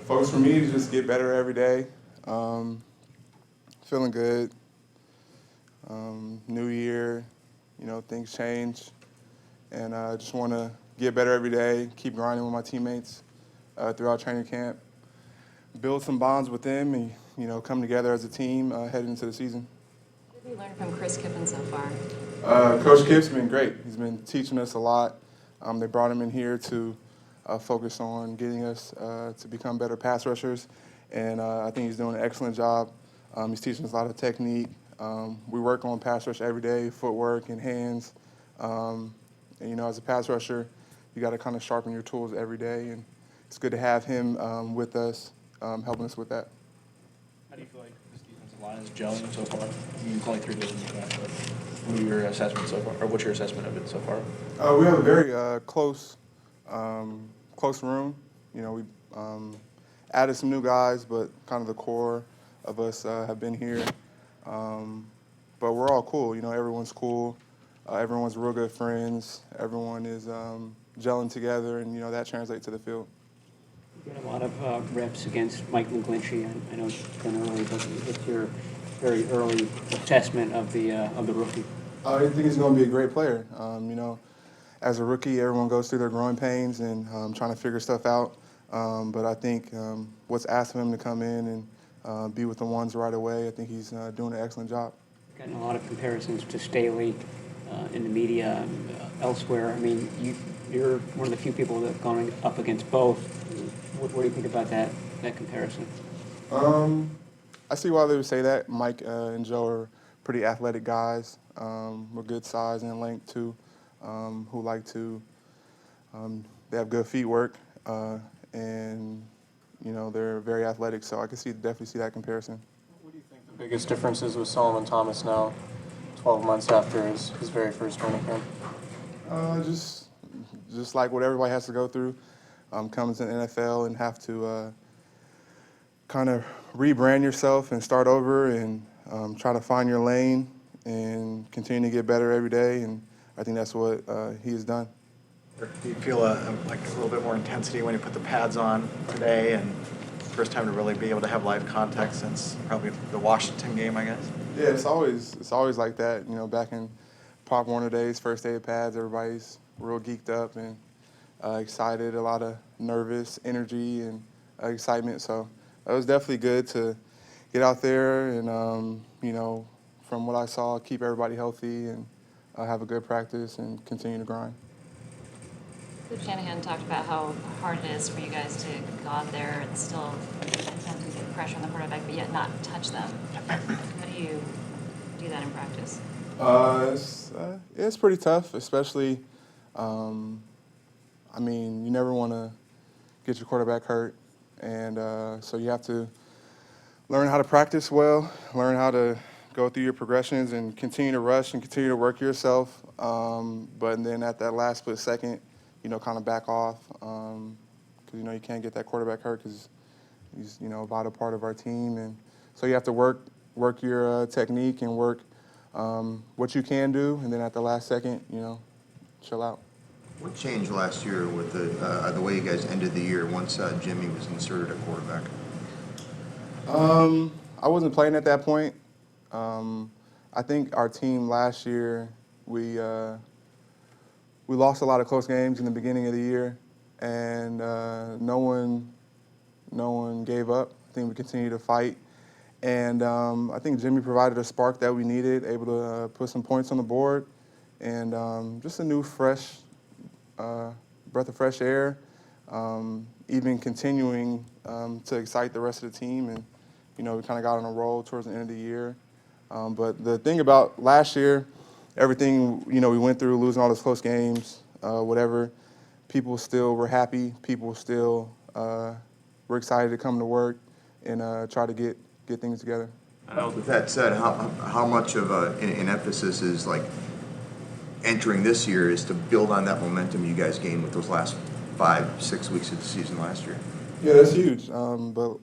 Focus for me is just get better every day. Feeling good. New year, things change. And I just want to get better every day, keep grinding with my teammates throughout training camp, build some bonds with them, and, come together as a team heading into the season. What have you learned from Chris Kiffin so far? Coach Kiff's been great. He's been teaching us a lot. They brought him in here to focus on getting us to become better pass rushers, and I think he's doing an excellent job. He's teaching us a lot of technique. We work on pass rush every day, footwork and hands. And, as a pass rusher, you got to kind of sharpen your tools every day, and it's good to have him with us, helping us with that. How do you feel like this defensive line is gelling so far? It's only 3 days in the draft, but what are your assessments so far, or what's your assessment of it so far? We have a very close room. We added some new guys, but kind of the core of us have been here. But we're all cool. Everyone's cool. Everyone's real good friends. Everyone is gelling together, and that translates to the field. You get a lot of reps against Mike McGlinchey. I know it's been early, but what's your very early assessment of the rookie? I think he's going to be a great player. As a rookie, everyone goes through their growing pains and trying to figure stuff out. But I think what's asked of him to come in and be with the ones right away, I think he's doing an excellent job. Gotten a lot of comparisons to Staley in the media and elsewhere. I mean, you're one of the few people that have gone up against both. What do you think about that comparison? I see why they would say that. Mike and Joe are pretty athletic guys with good size and length too, who like to. They have good feet work, and they're very athletic. So I can definitely see that comparison. What do you think the biggest difference is with Solomon Thomas now, 12 months after his very first training camp? Just like what everybody has to go through, comes in the NFL and have to kind of rebrand yourself and start over and try to find your lane and continue to get better every day. And I think that's what he has done. Do you feel like a little bit more intensity when you put the pads on today, and first time to really be able to have live contact since probably the Washington game, I guess? Yeah, it's always like that. Back in Pop Warner days, first day of pads, everybody's real geeked up and excited, a lot of nervous energy and excitement. So it was definitely good to get out there and, from what I saw, keep everybody healthy and have a good practice and continue to grind. Coach Shanahan talked about how hard it is for you guys to go out there and still attempt to get pressure on the quarterback, but yet not touch them. How do you do that in practice? It's pretty tough, especially, you never want to get your quarterback hurt. And so you have to learn how to practice well, learn how to go through your progressions and continue to rush and continue to work yourself. But then at that last split second, kind of back off because, you can't get that quarterback hurt because he's, a vital part of our team. And so you have to work your technique and work what you can do. And then at the last second, chill out. What changed last year with the way you guys ended the year once Jimmy was inserted at quarterback? I wasn't playing at that point. I think our team last year, we lost a lot of close games in the beginning of the year, and no one gave up. I think we continued to fight, and I think Jimmy provided a spark that we needed, able to put some points on the board, and just a new, fresh breath of fresh air, even continuing to excite the rest of the team, and we kind of got on a roll towards the end of the year. But the thing about last year, everything we went through, losing all those close games, whatever, people still were happy. People still were excited to come to work and try to get things together. With that said, how much of an emphasis is like entering this year is to build on that momentum you guys gained with those last 5-6 weeks of the season last year? Yeah, that's huge. But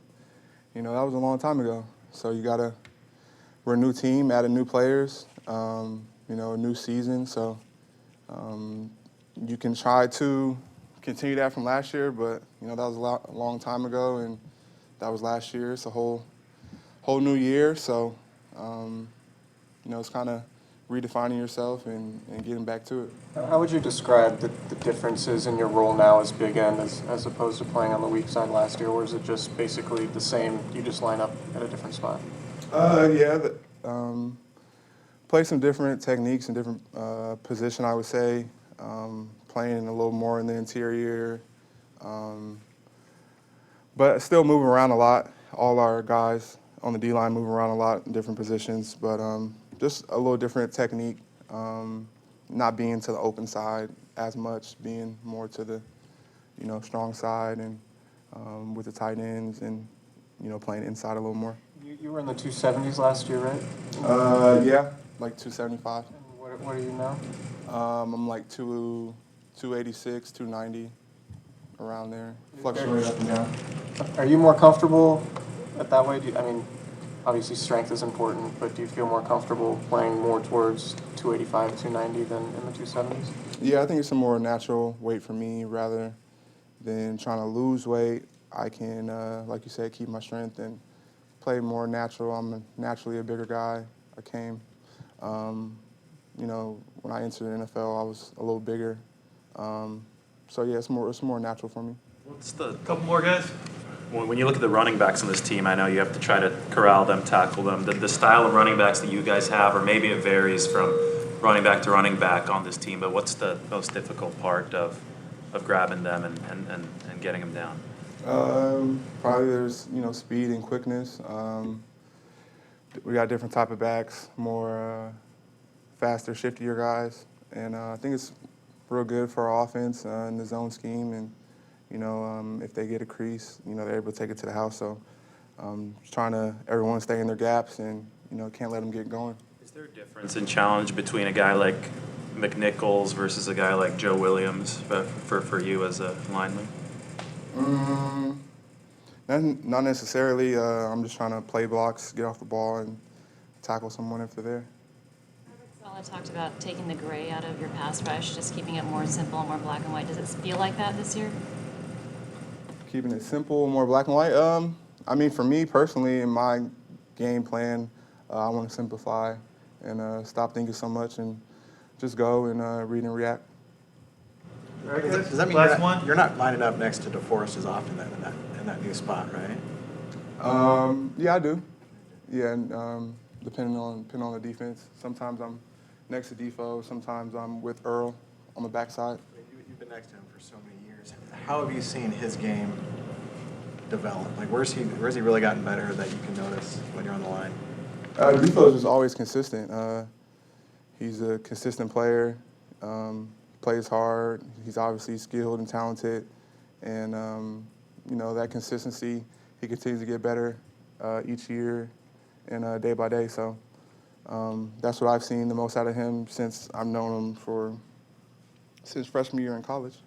that was a long time ago. So we're a new team, added new players. A new season, so you can try to continue that from last year, but that was a long time ago, and That was last year. It's a whole new year. So, it's kind of redefining yourself and getting back to it. How would you describe the differences in your role now as big end as opposed to playing on the weak side last year, or is it just basically the same, you just line up at a different spot? Play some different techniques and different position, I would say. Playing a little more in the interior, but still moving around a lot. All our guys on the D-line move around a lot in different positions, but just a little different technique, not being to the open side as much, being more to the, strong side and with the tight ends and, playing inside a little more. You were in the 270s last year, right? Yeah, like 275. And what are you now? I'm like 286, 290, around there. Fluctuate up and down. Are you more comfortable at that way? Obviously strength is important, but do you feel more comfortable playing more towards 285, 290 than in the 270s? Yeah, I think it's a more natural weight for me rather than trying to lose weight. I can, like you said, keep my strength and play more natural. I'm naturally a bigger guy. I came, when I entered the NFL, I was a little bigger. So yeah, it's more natural for me. What's the Couple more guys? when you look at the running backs on this team? I know you have to try to corral them, tackle them. The style of running backs that you guys have, or maybe it varies from running back to running back on this team. But what's the most difficult part of grabbing them and getting them down? Probably there's speed and quickness. We got different type of backs, more faster, shiftier guys, and I think it's real good for our offense in the zone scheme. And if they get a crease, they're able to take it to the house. So just trying to everyone stay in their gaps and can't let them get going. Is there a difference in challenge between a guy like McNichols versus a guy like Joe Williams for you as a lineman? Not necessarily. I'm just trying to play blocks, get off the ball, and tackle someone if they're there. Arik talked about taking the gray out of your pass rush, just keeping it more simple, more black and white. Does it feel like that this year? Keeping it simple, more black and white. For me personally, in my game plan, I want to simplify and stop thinking so much and just go and read and react. Does that mean you're not lining up next to DeForest as often then in that new spot, right? Yeah, I do. Yeah, and depending on the defense. Sometimes I'm next to Defo. Sometimes I'm with Earl on the backside. You've been next to him for so many years. How have you seen his game develop? Like, where's he really gotten better that you can notice when you're on the line? Defo is just always consistent. He's a consistent player. Plays hard. He's obviously skilled and talented, and that consistency. He continues to get better each year and day by day. So that's what I've seen the most out of him since I've known him since freshman year in college.